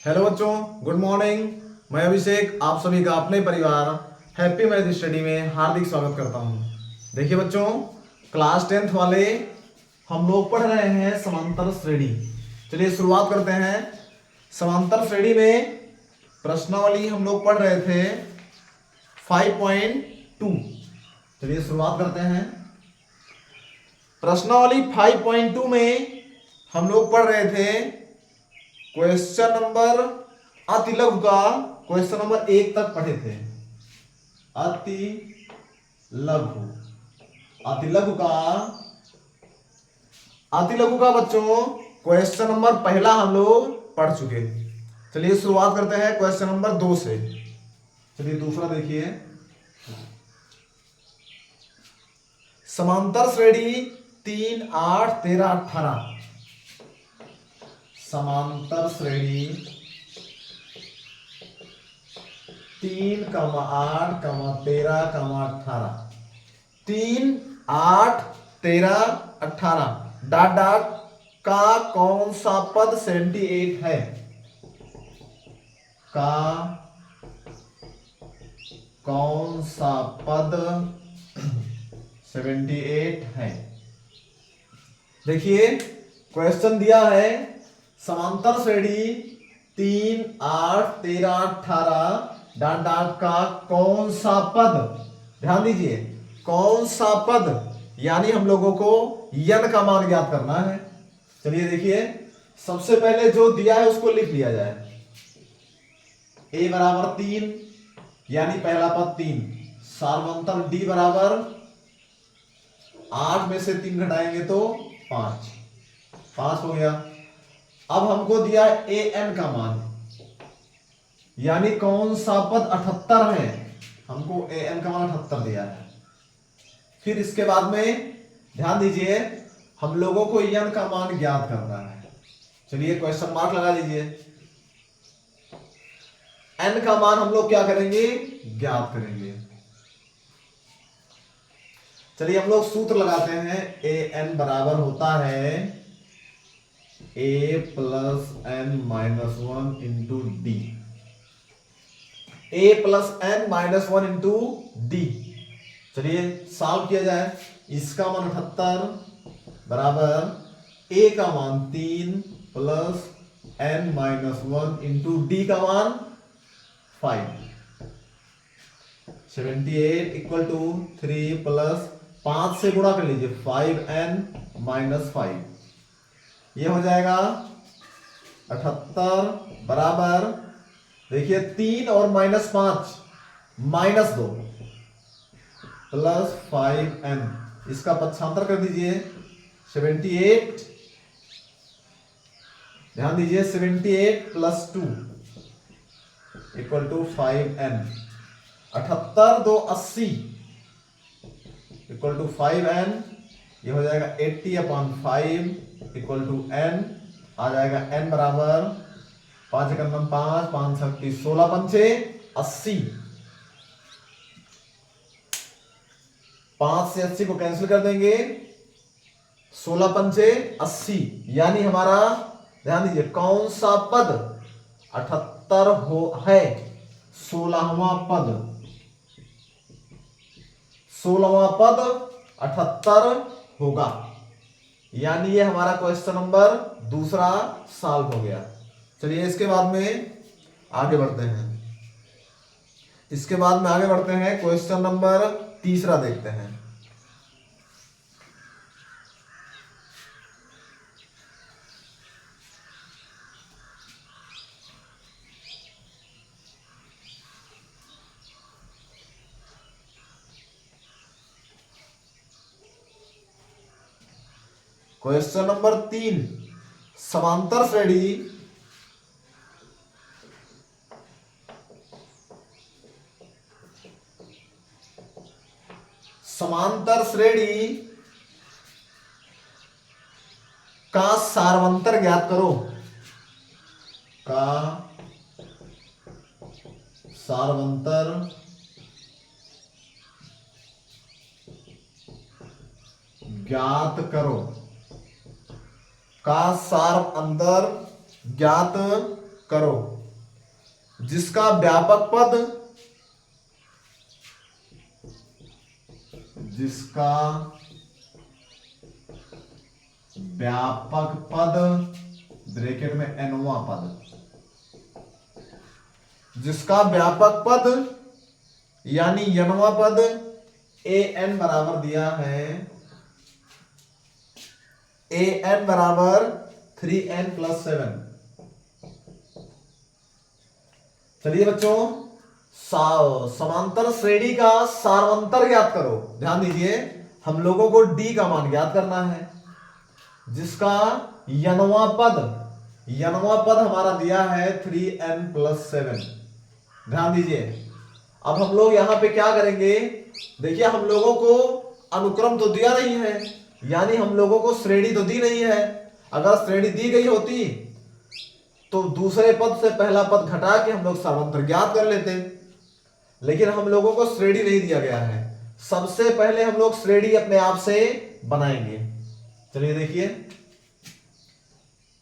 Hello बच्चों, good morning. मैं अभिषेक आप सभी का अपने परिवार हैप्पी मैथ स्टडी में हार्दिक स्वागत करता हूं। देखिए बच्चों, क्लास 10th वाले हम लोग पढ़ रहे हैं समांतर श्रेणी। चलिए शुरुआत करते हैं। समांतर श्रेणी में प्रश्नावली हम लोग पढ़ रहे थे 5.2। चलिए शुरुआत करते हैं। प्रश्नावली 5.2 में हम लोग पढ़ रहे थे क्वेश्चन नंबर अति लघु का क्वेश्चन नंबर 1 तक पढ़े थे। अति लघु अति लघु का बच्चों क्वेश्चन नंबर पहला हम लोग पढ़ चुके। चलिए शुरुआत करते हैं क्वेश्चन नंबर 2 से। चलिए दूसरा देखिए। समांतर श्रेणी 3, 8, 13, 18। समांतर श्रेणी 3, 8, 13, 18। 3, 8, 13, 18 डॉट डॉट का कौन सा पद 78 है? का कौन सा पद 78 है? देखिए क्वेश्चन दिया है समांतर श्रेणी 3, 8, 13, 18 डॉट डॉट का कौन सा पद। ध्यान दीजिए, कौन सा पद, यानी हम लोगों को n का मान ज्ञात करना है। चलिए देखिए, सबसे पहले जो दिया है उसको लिख लिया जाए। a बराबर 3, यानी पहला पद 3। सार्वंतर d बराबर 8 में से 3 घटाएंगे तो 5 हो गया। अब हमको दिया है an का मान, यानी कौन सा पद 78 है। हमको an का मान 78 दिया है। फिर इसके बाद में ध्यान दीजिए, हम लोगों को n का मान ज्ञात करना है। चलिए क्वेश्चन मार्क लगा दीजिए। n का मान हम लोग क्या करेंगे? ज्ञात करेंगे। चलिए हम लोग सूत्र लगाते हैं। an बराबर होता है a plus n minus 1 into D. a plus n minus 1 into D. चलिए सॉल्व किया जाए। इसका मान 78 बराबर a का मान 3 plus n minus 1 into D का मान 5। 78 इक्वल टू 3 प्लस 5 से गुणा कर लीजिए 5n माइनस 5। ये हो जाएगा 78 बराबर, देखिए 3 और माइनस 5 माइनस 2 प्लस 5n। इसका पक्षांतर कर दीजिए 78। ध्यान दीजिए 78 plus 2 equal to 5n। 78 2 80 equal to 5n। ये हो जाएगा 80/5 इक्वल टू n। आ जाएगा n बराबर 5 1 5 5 30 16 पंचे 80। 5 से 80 को कैंसिल कर देंगे, 16 पंचे 80, यानी हमारा ध्यान दीजिए कौन सा पद 78 हो है? 16वां पद। 16वां पद 78 होगा, यानी ये हमारा क्वेश्चन नंबर दूसरा सॉल्व हो गया। चलिए इसके बाद में आगे बढ़ते हैं। क्वेश्चन नंबर तीसरा देखते हैं। क्वेश्चन नंबर 3, समांतर श्रेणी का सार्वंतर ज्ञात करो। का सार्वंतर ज्ञात करो। का सार्वंतर ज्ञात करो जिसका व्यापक पद, जिसका व्यापक पद ब्रैकेट में nवां पद, जिसका व्यापक पद यानी nवां पद an बराबर दिया है, an बराबर 3n+7। चलिए बच्चों, समांतर श्रेणी का सार्वंतर ज्ञात करो। ध्यान दीजिए, हम लोगों को d का मान ज्ञात करना है, जिसका nवां पद हमारा दिया है 3n+7। ध्यान दीजिए, अब हम लोग यहां पे क्या करेंगे, देखिए हम लोगों को अनुक्रम तो दिया नहीं है, यानी हम लोगों को श्रेणी तो दी नहीं है। अगर श्रेणी दी गई होती तो दूसरे पद से पहला पद घटा के हम लोग सार्वंतर ज्ञात कर लेते, लेकिन हम लोगों को श्रेणी नहीं दिया गया है। सबसे पहले हम लोग श्रेणी अपने आप से बनाएंगे। चलिए देखिए,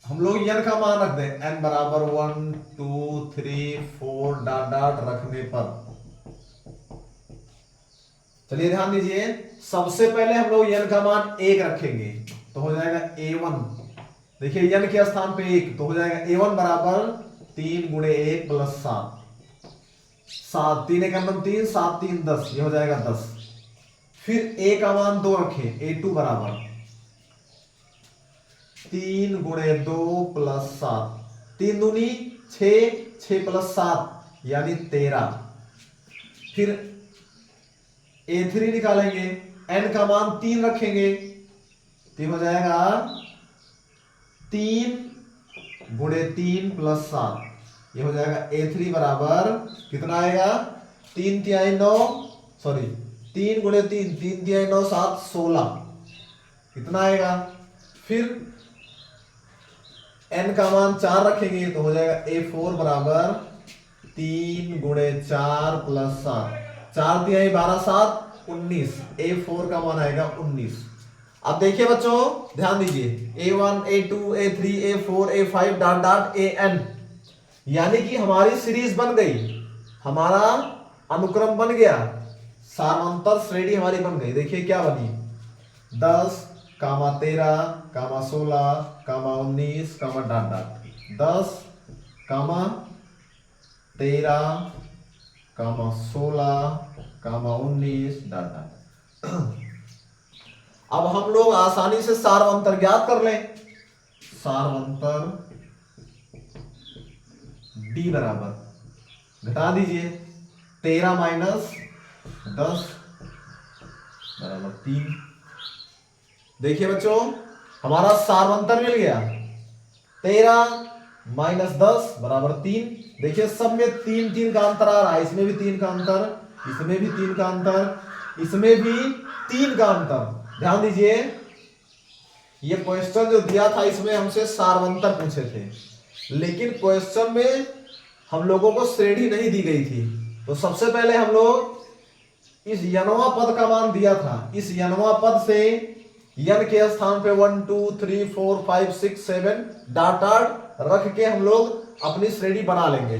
हम लोग n का मान रख दें, n बराबर 1 2 3 4 डॉट डॉट रखने पर। चलिए ध्यान दीजिए, सबसे पहले हम लोग n का मान 1 रखेंगे तो हो जाएगा a1। देखिए n के स्थान पे 1 तो हो जाएगा a1 बराबर 3 × 1 + 7, 7 3 1 3 7 3 10, ये हो जाएगा 10। फिर a का मान 2 रखें, a2 बराबर 3 × 2 + 7, 3 दूनी 6, 6 + 7 यानी 13। फिर a3 निकालेंगे, n का मान 3 रखेंगे तो हो जाएगा 3 × 3 + 7, ये हो जाएगा a3 बराबर कितना आएगा, 3 तिहाई 9, सॉरी 3 × 3 3 तिहाई 9 7 16, कितना आएगा। फिर n का मान 4 रखेंगे तो हो जाएगा a4 बराबर 3 × 4 + 7, 4 तिहाई 12 7 19, a4 का मान आएगा 19। अब देखिए बच्चों, ध्यान दीजिए, a1 a2 a3 a4 a5 dot dot an, यानी कि हमारी सीरीज बन गई, हमारा अनुक्रम बन गया, सार्वंतर श्रेणी हमारी बन गई। देखिए क्या बनी, 10 13 16 19 डॉट डॉट, 10 13 16 19 डॉट डॉट। अब हम लोग आसानी से सार्वंतर ज्ञात कर लें। सार्वंतर d बराबर, घटा दीजिए, 13 - 10 बराबर 3। देखिए बच्चों, हमारा सार्वंतर मिल गया, 13 - 10 बराबर 3। देखिए सब में 3 3 का अंतर आ रहा है, इसमें भी 3 का अंतर, इसमें भी 3 का अंतर, इसमें भी 3 का अंतर। ध्यान दीजिए, ये क्वेश्चन जो दिया था इसमें हमसे सार्वंतर पूछे थे, लेकिन क्वेश्चन में हम लोगों को श्रेणी नहीं दी गई थी। तो सबसे पहले हम लोग इस यनवा पद का मान दिया था, इस यनवा पद से यन के स्थान पे 1 2 3 4 5 6 7 डॉट डॉट रख के हम लोग अपनी श्रेणी बना लेंगे।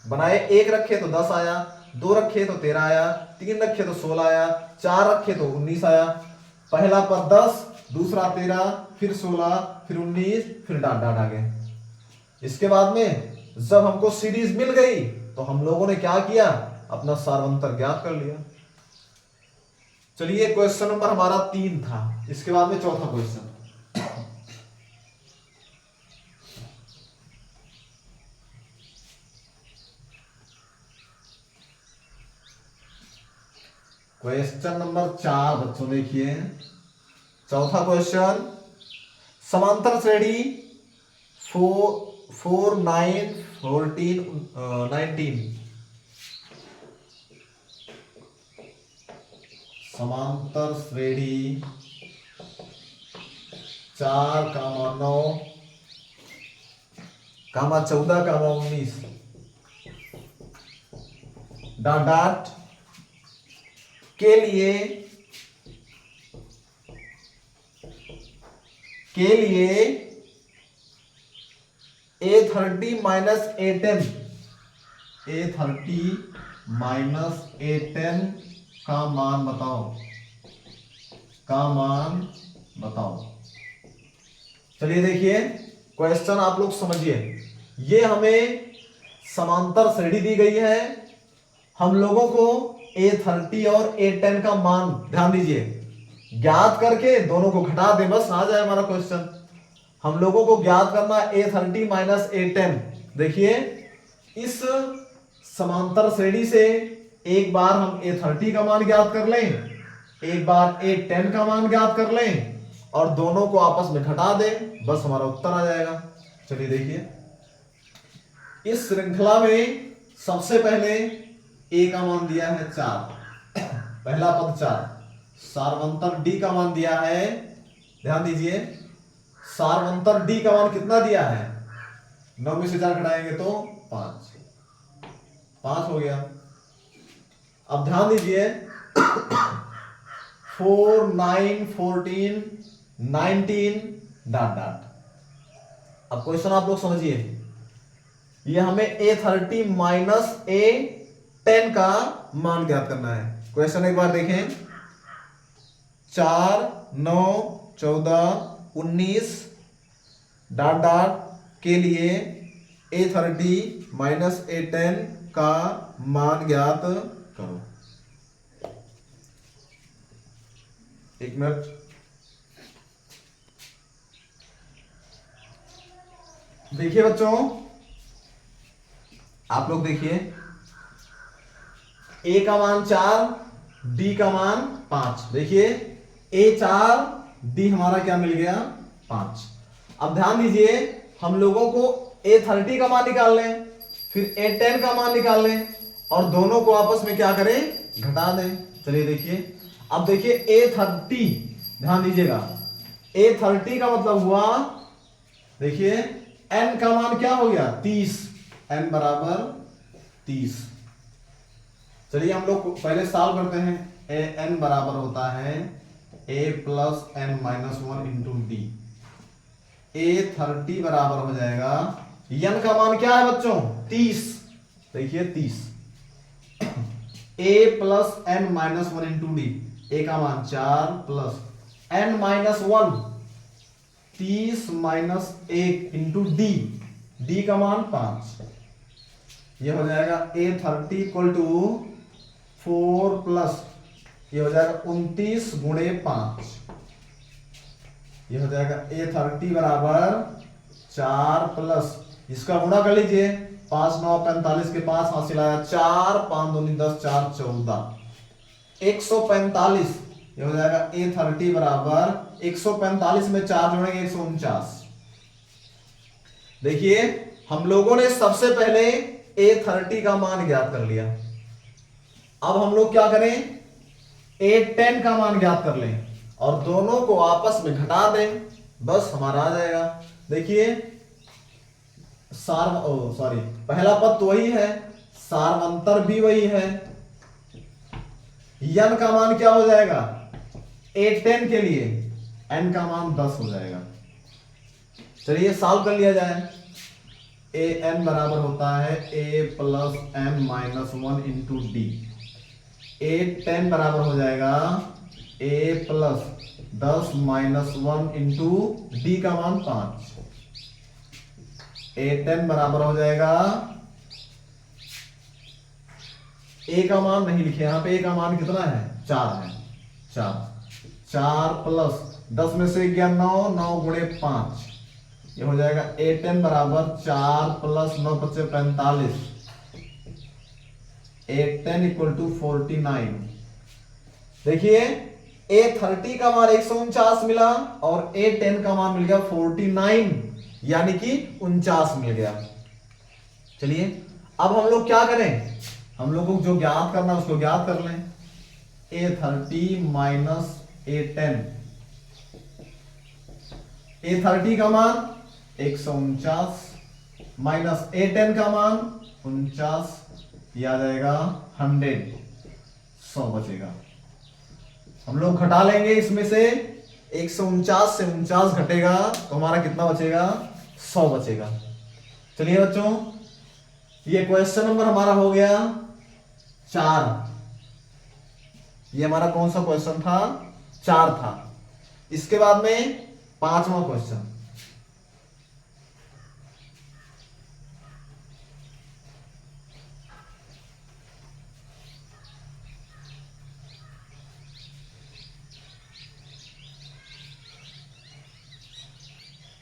बनाए, 1 रखे तो 10 आया, 2 रखे तो 13 आया, 3 रखे तो 16 आया, 4 रखे तो 19 आया। पहला पद 10, दूसरा 13, फिर 16, फिर 19, फिर डॉट डॉट आ गए। इसके बाद में जब हमको सीरीज मिल गई तो हम लोगों ने क्या किया, अपना सार्वंतर ज्ञात कर लिया। चलिए क्वेश्चन नंबर हमारा 3 था, इसके बाद में चौथा क्वेश्चन। क्वेश्चन नंबर 4 बच्चों देखिए, चौथा क्वेश्चन, समांतर श्रेणी 4 9 14 19, समांतर श्रेणी 4 9 14 19 डॉट डॉट के लिए A30 minus A10, A30 minus A10 का मान बताओ, का मान बताओ। चलिए देखिए क्वेश्चन आप लोग समझिए। ये हमें समांतर श्रेणी दी गई है, हम लोगों को A30 और A10 का मान ध्यान दीजिए ज्ञात करके दोनों को घटा दे, बस आ जाए हमारा क्वेश्चन। हम लोगों को ज्ञात करना A30 माइनस A10। देखिए इस समांतर श्रेणी से एक बार हम A30 का मान ज्ञात कर लें, एक बार A10 का मान ज्ञात कर लें और दोनों को आपस में घटा दें, बस हमारा उत्तर आ जाएगा। चलिए देखिए इस श्रृंखला में सबसे पहले A का मान दिया है 4, पहला पद 4, सार्वंतर D का मान दिया है, ध्यान दीजिए सार्वंतर D का मान कितना दिया है, 9 में से 4 घटाएंगे तो 5, 5 हो गया। अब ध्यान दीजिए 4, 9, 14, 19 डॉट डॉट। अब क्वेश्चन आप लोग समझिए, ये हमें A30 माइनस A10 का मान ज्ञात करना है। क्वेश्चन एक बार देखें, 4, 9, 14, 19 डॉट डॉट के लिए A30 माइनस A10 का मान ज्ञात करो। एक मिनट, देखिए बच्चों आप लोग देखिए A का मान 4, D का मान 5। देखिए A 4, D हमारा क्या मिल गया 5। अब ध्यान दीजिए हम लोगों को A30 का मान निकाल लें, फिर A10 का मान निकाल लें और दोनों को आपस में क्या करें, घटा दें। चलिए देखिए, अब देखिए A30, ध्यान दीजिएगा A30 का मतलब हुआ, देखिए n का मान क्या हो गया 30, n बराबर 30। चलिए हम लोग पहले सॉल्व करते हैं। n बराबर होता है a plus n minus 1 into D. A30 बराबर हो जाएगा, n का मान क्या है बच्चों 30, देखिए 30, a plus n minus 1 into D. a का मान 4 plus n minus 1, 30 minus 1 into D, D का मान 5। ये हो जाएगा A30 इक्वल टू 4 प्लस ये हो जाएगा 29 गुणे 5। ये हो जाएगा A30 बराबर 4 प्लस, इसका गुणा कर लीजिए, 5 9 45 के 5 हासिल आया 4, 5 2 10 4 14, 145। ये हो जाएगा A30 बराबर 145 में 4 जोड़ेंगे 149। देखिए हम लोगों ने सबसे पहले A30 का मान ज्ञात कर लिया, अब हम लोग क्या करें A10 का मान ज्ञात कर लें और दोनों को आपस में घटा दें, बस हमारा आ जाएगा। देखिए पहला पद तो वही है, सार्वंतर भी वही है, n का मान क्या हो जाएगा A10 के लिए n का मान 10 हो जाएगा। चलिए सॉल्व कर लिया जाए। an बराबर होता है a plus n minus 1 into D. A10 बराबर हो जाएगा a plus 10 minus 1 into D का मान 5। A10 बराबर हो जाएगा, a का मान नहीं लिखे यहां पे, a का मान कितना है 4 है, 4 प्लस 10 में से गया 9, 9 गुणे 5। ये हो जाएगा A10 बराबर 4 प्लस 9 बचे 45। A10 equal to 49। देखिए A30 का मान 149 मिला और A10 का मान मिल गया 49, यानी कि 49 मिल गया। चलिए अब हम लोग क्या करें, हम लोग को जो ज्ञात करना है उसको ज्ञात कर लें। A30 माइनस A10, A30 का मान 149 माइनस A10 का मान 49, यह आ जाएगा 100, 100 बचेगा। हम लोग घटा लेंगे इसमें से 149 से 49 घटेगा तो हमारा कितना बचेगा 100 बचेगा। चलिए बच्चों, ये क्वेश्चन नंबर हमारा हो गया 4। ये हमारा कौन सा क्वेश्चन था? 4 था। इसके बाद में 5वां क्वेश्चन।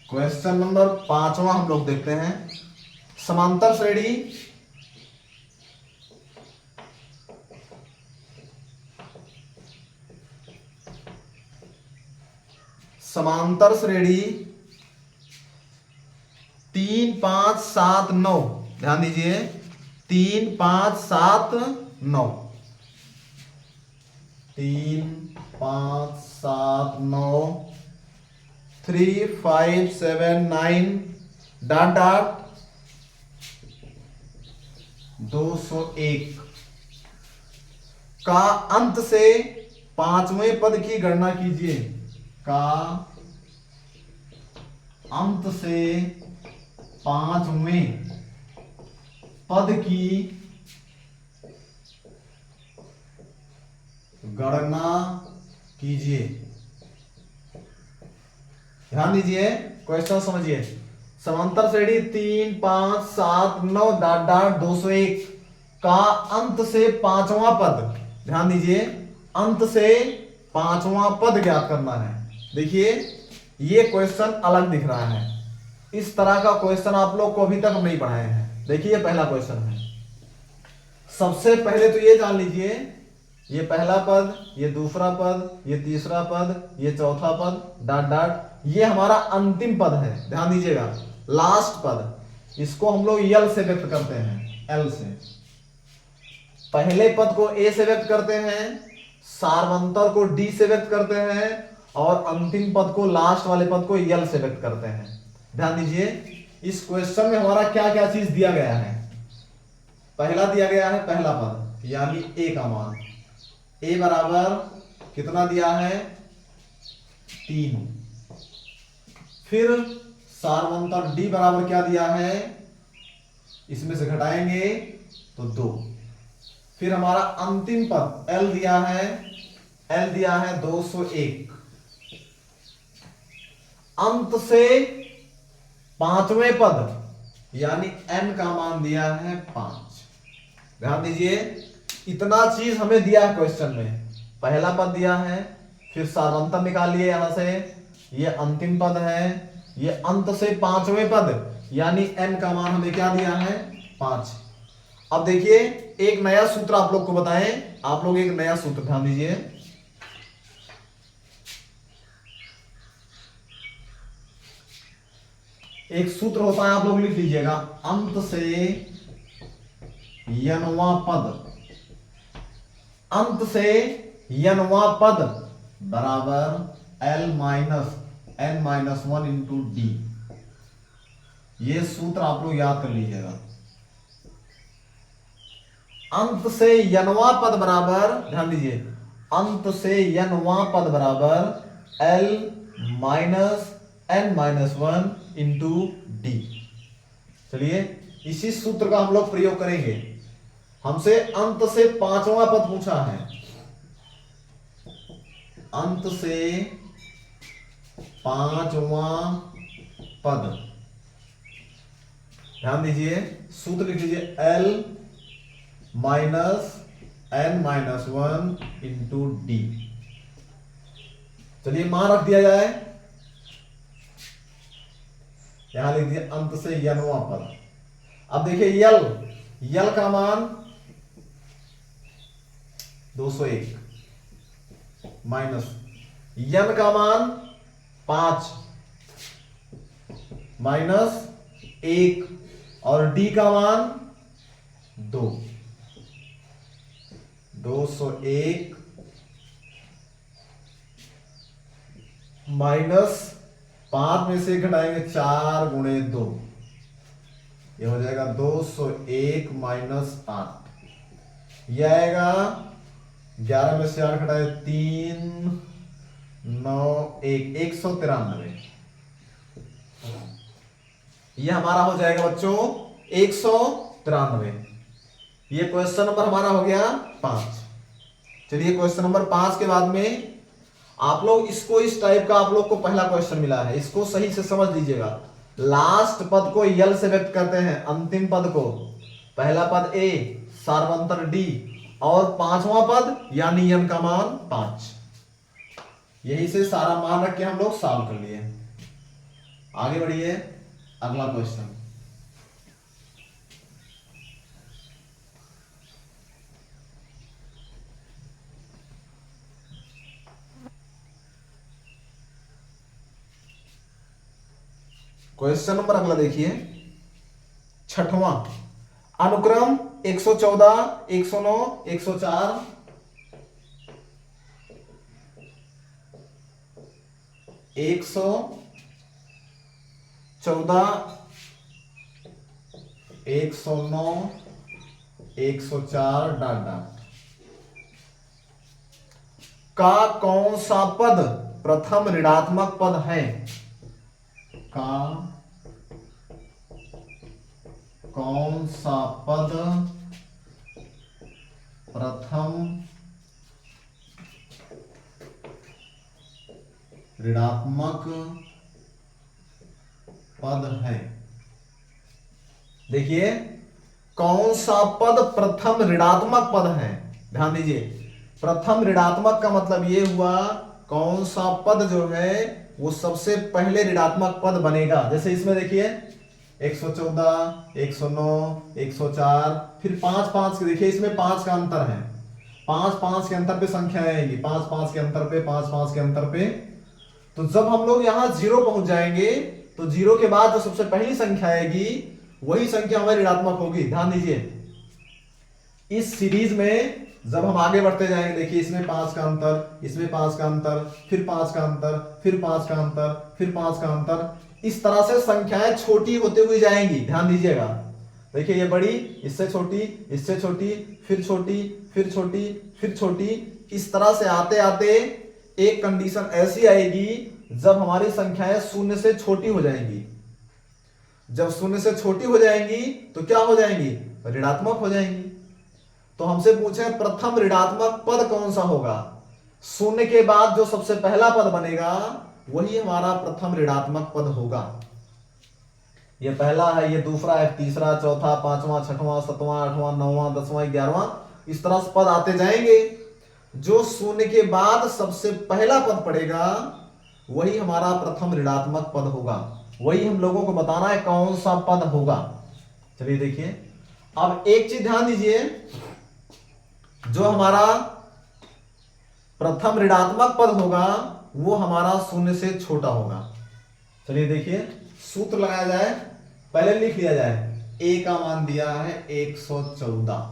क्वेश्चन नंबर 5वां हम लोग देखते हैं। समांतर श्रेणी समांतर श्रेणी 3 5 7 9। ध्यान दीजिए, 3 5 7 9, 3 5 7 9, 3 5 7 9 डॉट डॉट 201 का अंत से 5वें पद की गणना कीजिए। का अंत से 5वें पद की गणना कीजिए। ध्यान दीजिए, क्वेश्चन समझिए। समांतर श्रेणी 3 5 7 9 डॉट डॉट 201 का अंत से 5वां पद। ध्यान दीजिए, अंत से 5वां पद ज्ञात करना है। देखिए, ये क्वेश्चन अलग दिख रहा है। इस तरह का क्वेश्चन आप लोग को अभी तक हम नहीं पढ़ाए हैं। देखिए, ये पहला क्वेश्चन है। सबसे पहले तो ये जान लीजिए, ये पहला पद, ये दूसरा पद, ये तीसरा पद, ये चौथा पद डॉट डॉट, ये हमारा अंतिम पद है। ध्यान दीजिएगा, लास्ट पद। इसको हम लोग यल से व्यक्त करते हैं, एल से। पहले पद को ए से व्यक्त करते हैं, सार्वंतर को डी से व्यक्त करते हैं, और अंतिम पद को, लास्ट वाले पद को यल से व्यक्त करते हैं। ध्यान दीजिए, इस क्वेश्चन में हमारा क्या क्या चीज दिया गया है। पहला दिया गया है पहला पद, यानी ए का मान। ए बराबर कितना दिया है? 3। फिर सार्वंतर डी बराबर क्या दिया है? इसमें से घटाएंगे तो 2। फिर हमारा अंतिम पद एल दिया है, एल दिया है 201। अंत से 5वें पद यानी एन का मान दिया है 5। ध्यान दीजिए, इतना चीज हमें दिया है क्वेश्चन में। पहला पद दिया है, फिर सार्वंतर निकालिए यहां से, ये अंतिम पद है, ये अंत से 5वें पद यानी एन का मान हमें क्या दिया है? 5। अब देखिए, एक नया सूत्र आप लोग को बताएं। आप लोग एक नया सूत्र ध्यान दीजिए। एक सूत्र होता है, आप लोग लिख लीजिएगा। अंत से यनवा पद, अंत से यनवा पद बराबर L minus N minus 1 into D. ये सूत्र आप लोग याद कर लीजिएगा। अंत से यनवा पद बराबर, ध्यान दीजिए, अंत से यनवा पद बराबर L minus N minus 1 into D. चलिए, इसी सूत्र का हम लोग प्रयोग करेंगे। हमसे अंत से 5वां पद पूछा है। अंत से 5वां पद, ध्यान दीजिए, सूत्र लिख लीजिए L minus N minus 1 into D. चलिए, मान रख दिया जाए। यहां लिख दिया अंत से यनवा पद। अब देखिए, यल का मान 201 माइनस यन का मान 5 माइनस 1 और डी का मान 2। 201 माइनस 5 में से घटाएंगे 4 गुणे 2, ये हो जाएगा 201 माइनस 8। यह आएगा 11 में से 8 घटाए 3 9 1 193। ये हमारा हो जाएगा बच्चों 193। ये क्वेश्चन नंबर हमारा हो गया 5। चलिए क्वेश्चन नंबर 5 के बाद में आप लोग इसको इस टाइप का आप लोग को पहला क्वेश्चन मिला है, इसको सही से समझ लीजिएगा। लास्ट पद को यल से व्यक्त करते हैं, अंतिम पद को। पहला पद ए, सार्वंतर डी, और पांचवा पद यानी n का मान 5। यही से सारा मान रख के हम लोग सॉल्व कर लिए। आगे बढ़िए, अगला क्वेश्चन। क्वेश्चन नंबर अगला देखिए, छठवां। अनुक्रम 114, 109, 104, 114, 109, 104 डॉट डॉट का कौन सा पद प्रथम ऋणात्मक पद है? का कौन सा पद प्रथम ऋणात्मक पद है? देखिए, कौन सा पद प्रथम ऋणात्मक पद है? ध्यान दीजिए, प्रथम ऋणात्मक का मतलब ये हुआ कौन सा पद जो है वो सबसे पहले ऋणात्मक पद बनेगा। जैसे इसमें देखिए 114, 109, 104, फिर 5 5 के, देखिए इसमें 5 का अंतर है। 5 5 के अंतर पे संख्या आएगी, 5 5 के अंतर पे, 5 5 के अंतर पे। तो जब हम लोग यहां 0 पहुंच जाएंगे तो 0 के बाद जो सबसे पहली संख्या आएगी वही संख्या हमारी ऋणात्मक होगी। ध्यान दीजिए, इस सीरीज में जब हम आगे बढ़ते जाएंगे, देखिए इसमें 5 का अंतर, इसमें 5 का अंतर, फिर 5 का अंतर, फिर 5 का अंतर, फिर 5 का अंतर, इस तरह से संख्याएं छोटी होते हुए जाएंगी। ध्यान दीजिएगा, देखिए ये बड़ी, इससे छोटी, इससे छोटी, फिर छोटी, फिर छोटी, फिर छोटी, इस तरह से आते आते एक कंडीशन ऐसी आएगी जब हमारी संख्याएं शून्य से छोटी हो जाएंगी। जब शून्य से छोटी हो जाएंगी तो क्या हो जाएंगी? ऋणात्मक हो जाएंगी। तो हमसे पूछे प्रथम ऋणात्मक पद कौन सा होगा? शून्य के बाद जो सबसे पहला पद बनेगा वही हमारा प्रथम ऋणात्मक पद होगा। ये पहला है, ये दूसरा है, तीसरा, चौथा, पांचवा, छठवां, सातवां, आठवां, नौवां, 10वां, 11वां, इस तरह से पद आते जाएंगे। जो शून्य के बाद सबसे पहला पद पड़ेगा वही हमारा प्रथम ऋणात्मक पद होगा। वही हम लोगों को बताना है कौन सा पद होगा। चलिए देखिए, अब एक चीज ध्यान दीजिए, जो हमारा प्रथम ऋणात्मक पद होगा वो हमारा शून्य से छोटा होगा। चलिए देखिए, सूत्र लगाया जाए, पहले लिख लिया जाए। ए का मान दिया है 114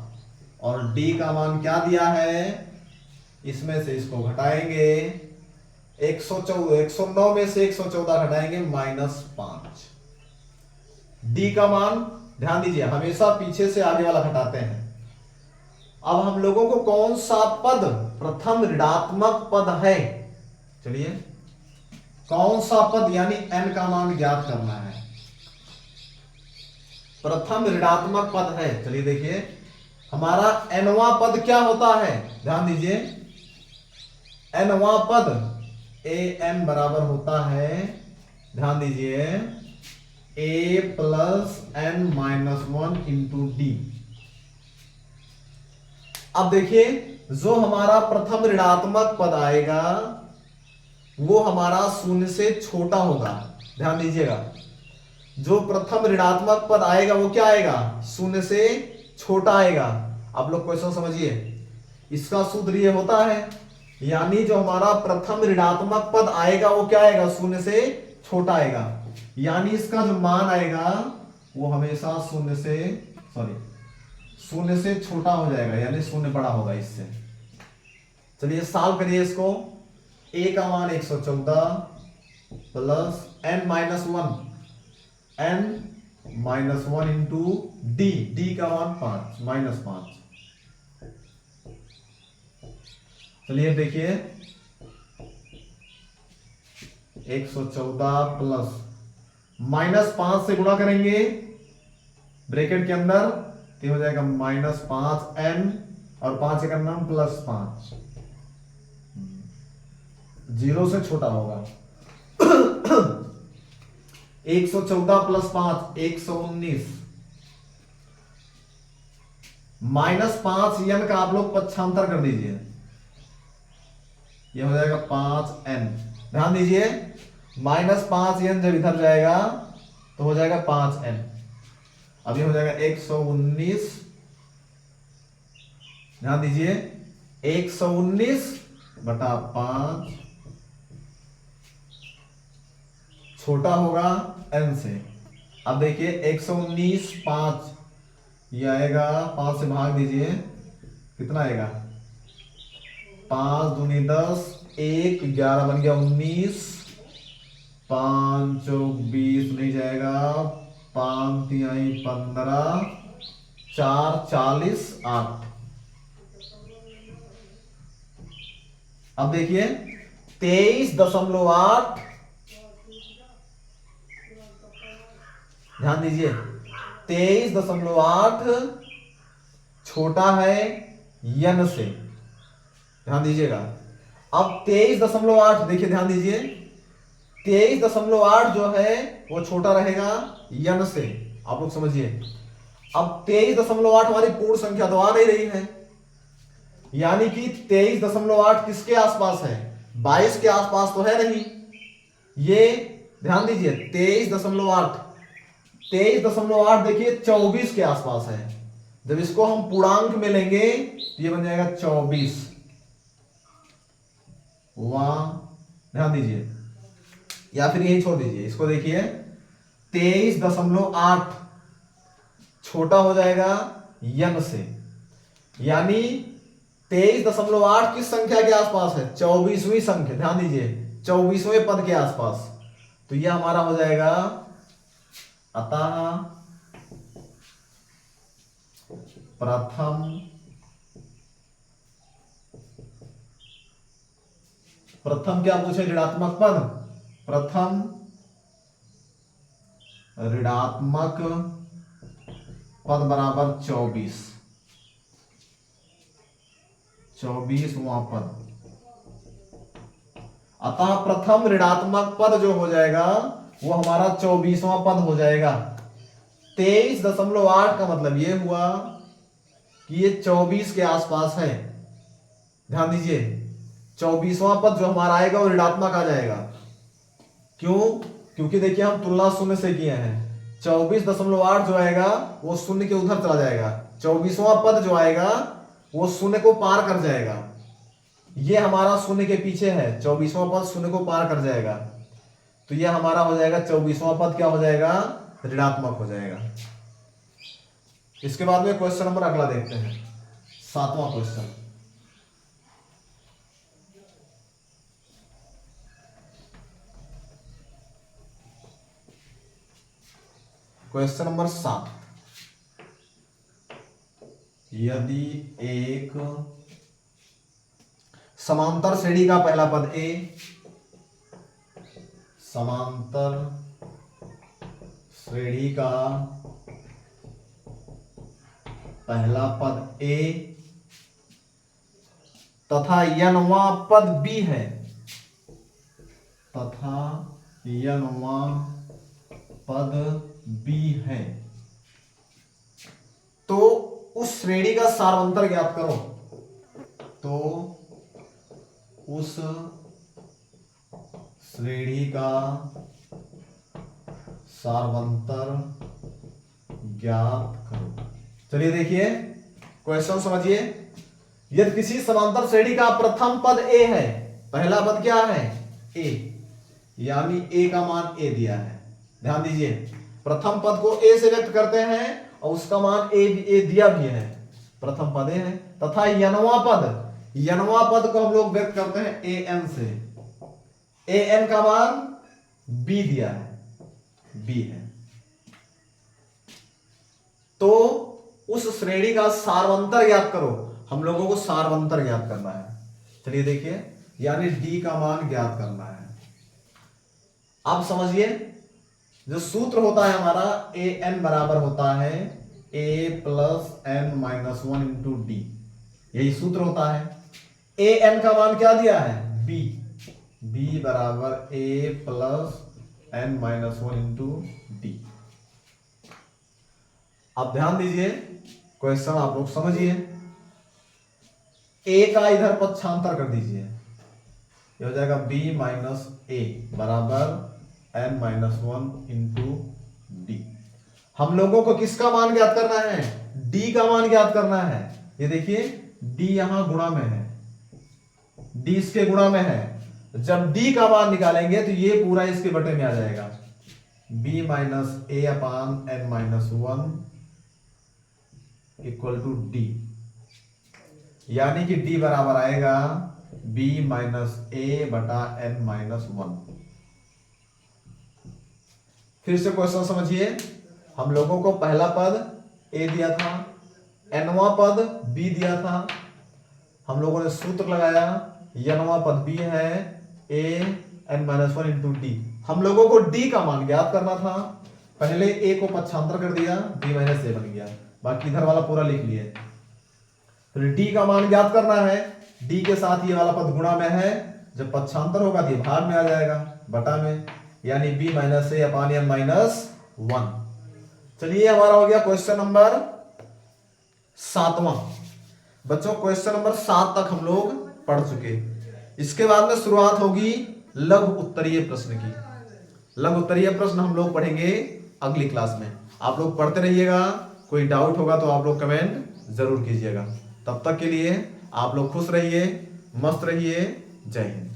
और डी का मान क्या दिया है? इसमें से इसको घटाएंगे, 114, 109 में से 114 घटाएंगे -5। डी का मान ध्यान दीजिए, हमेशा पीछे से आगे वाला घटाते हैं। अब हम लोगों को कौन सा पद प्रथम ऋणात्मक पद है? चलिए, कौन सा पद यानी n का मान ज्ञात करना है। प्रथम ऋणात्मक पद है। चलिए देखिए, हमारा nवां पद क्या होता है? ध्यान दीजिए, nवां पद an बराबर होता है, ध्यान दीजिए, a plus n-1 into D. अब देखिए, जो हमारा प्रथम ऋणात्मक पद आएगा वो हमारा शून्य से छोटा होगा। ध्यान दीजिएगा, जो प्रथम ऋणात्मक पद आएगा वो क्या आएगा? शून्य से छोटा आएगा। आप लोग क्वेश्चन समझिए, इसका सूत्र ये होता है, यानी जो हमारा प्रथम ऋणात्मक पद आएगा वो क्या आएगा? शून्य से छोटा आएगा। यानी इसका जो मान आएगा वो हमेशा शून्य से छोटा हो जाएगा, यानी शून्य बड़ा होगा इससे। चलिए सॉल्व करिए इसको। ए का मान 114 प्लस n-1 इंटू डी का मान 5 -5। चलिए देखिए, 114 प्लस -5 से गुणा करेंगे ब्रैकेट के अंदर, तो हो जाएगा -5n और 5 का नाम +5, 0 से छोटा होगा। 114 + 5 119, -5n का आप लोग पक्षांतर कर दीजिए, ये हो जाएगा 5n। ध्यान दीजिए, -5n जब इधर जाएगा तो हो जाएगा 5n। अब ये हो जाएगा 119, ध्यान दीजिए 119/5 छोटा होगा n से। अब देखिए 119 5, ये आएगा 5 से भाग दीजिए, कितना आएगा, 5 दूनी 10, 1 11 बन गया 19, 5 चौक 20 नहीं जाएगा, 5 तिहाई 15, 4 40 8। अब देखिए 23.8, ध्यान दीजिए 23.8 छोटा है n से, ध्यान दीजिएगा। अब 23.8 देखिए, ध्यान दीजिए 23.8 जो है वो छोटा रहेगा n से, आप लोग समझिए। अब 23.8 हमारी पूर्ण संख्या तो आ नहीं रही है, यानी कि 23.8 किसके आसपास है, 22 के आसपास तो है नहीं। ये ध्यान दीजिए 23.8 देखिए 24 के आसपास है। जब इसको हम पूर्णांक में लेंगे तो ये बन जाएगा 24। वहां ध्यान दीजिए, या फिर यही छोड़ दीजिए, इसको देखिए 23.8 छोटा हो जाएगा n से, यानी 23.8 किस संख्या के आसपास है, 24वीं संख्या, ध्यान दीजिए 24वें पद के आसपास। तो यह हमारा हो जाएगा, अतः प्रथम क्या पूछे, ऋणात्मक पद, प्रथम ऋणात्मक पद बराबर 24वां पद। अतः प्रथम ऋणात्मक पद जो हो जाएगा वो हमारा 24वां पद हो जाएगा। 23.8 का मतलब ये हुआ कि ये 24 के आसपास है। ध्यान दीजिए 24वां पद जो हमारा आएगा वो ऋणात्मक आ जाएगा। क्यों? क्योंकि देखिए हम तुलना शून्य से किए हैं। 24.8 जो आएगा वो शून्य के उधर चला जाएगा, 24वां पद जो आएगा वो शून्य को पार कर जाएगा। ये हमारा शून्य के पीछे है, 24वां पद शून्य को पार कर जाएगा, तो ये हमारा हो जाएगा 24वां पद क्या हो जाएगा, ऋणात्मक हो जाएगा। इसके बाद में क्वेश्चन नंबर अगला देखते हैं, 7वां क्वेश्चन। क्वेश्चन नंबर 7, यदि एक समांतर श्रेणी का पहला पद a, समांतर श्रेणी का पहला पद a तथा n वां पद b है, तथा n वां पद b है, तो उस श्रेणी का सारवंतर ज्ञात करो। तो उस श्रेणी का सारवंतर ज्ञात करो। चलिए देखिए क्वेश्चन समझिए। यदि किसी समांतर श्रेणी का प्रथम पद a है, पहला पद क्या है a, यानी a का मान a दिया है। ध्यान दीजिए प्रथम पद को a से व्यक्त करते हैं और उसका मान a दिया भी है, प्रथम पद a है। तथा n वां पद को हम लोग व्यक्त करते हैं an से, an का मान b दिया है, b है। तो उस श्रेणी का सारवंतर ज्ञात करो। हम लोगों को सारवंतर ज्ञात करना है। चलिए देखिए, यानी d का मान ज्ञात करना है। अब समझिए जो सूत्र होता है हमारा ए एन बराबर होता है A plus N minus one into D, यही सूत्र होता है। ए एन का मान क्या दिया है बी, बी बराबर A plus N minus one into D. आप ध्यान दीजिए, क्वेश्चन आप लोग समझिए। ए का इधर पक्षांतर कर दीजिए, ये हो जाएगा बी माइनस ए बराबर N minus one into D. हम लोगों को किसका मान ज्ञात करना है, डी का मान ज्ञात करना है। ये देखिए डी यहां गुणा में है, डी इसके गुणा में है। जब डी का मान निकालेंगे तो ये पूरा इसके बटे में आ जाएगा, B minus A upon N minus one equal to D, यानी कि डी बराबर आएगा बी माइनस ए बटा एन माइनस वन। फिर से क्वेश्चन समझिए, हम लोगों को पहला पद ए दिया था, एनवा पद बी दिया था, हम लोगों ने सूत्र लगाया, एनवा पद बी है A N minus one into D. हम लोगों को डी का मान ज्ञात करना था, पहले ए को पक्षांतर कर दिया, बी माइनस ए बन गया, बाकी इधर वाला पूरा लिख लिए। तो डी का मान ज्ञात करना है, डी के साथ ये वाला पद गुणा में है, जब पक्षांतर होगा तो ये भाग में आ जाएगा बटा में, यानी B minus A upon N minus one. चलिए हमारा हो गया क्वेश्चन नंबर 7वां। बच्चों क्वेश्चन नंबर 7 तक हम लोग पढ़ चुके। इसके बाद में शुरुआत होगी लघु उत्तरीय प्रश्न की। लघु उत्तरीय प्रश्न हम लोग पढ़ेंगे अगली क्लास में। आप लोग पढ़ते रहिएगा, कोई डाउट होगा तो आप लोग कमेंट जरूर कीजिएगा। तब तक के लिए आप लोग खुश रहिए, मस्त रहिए। जय हिंद।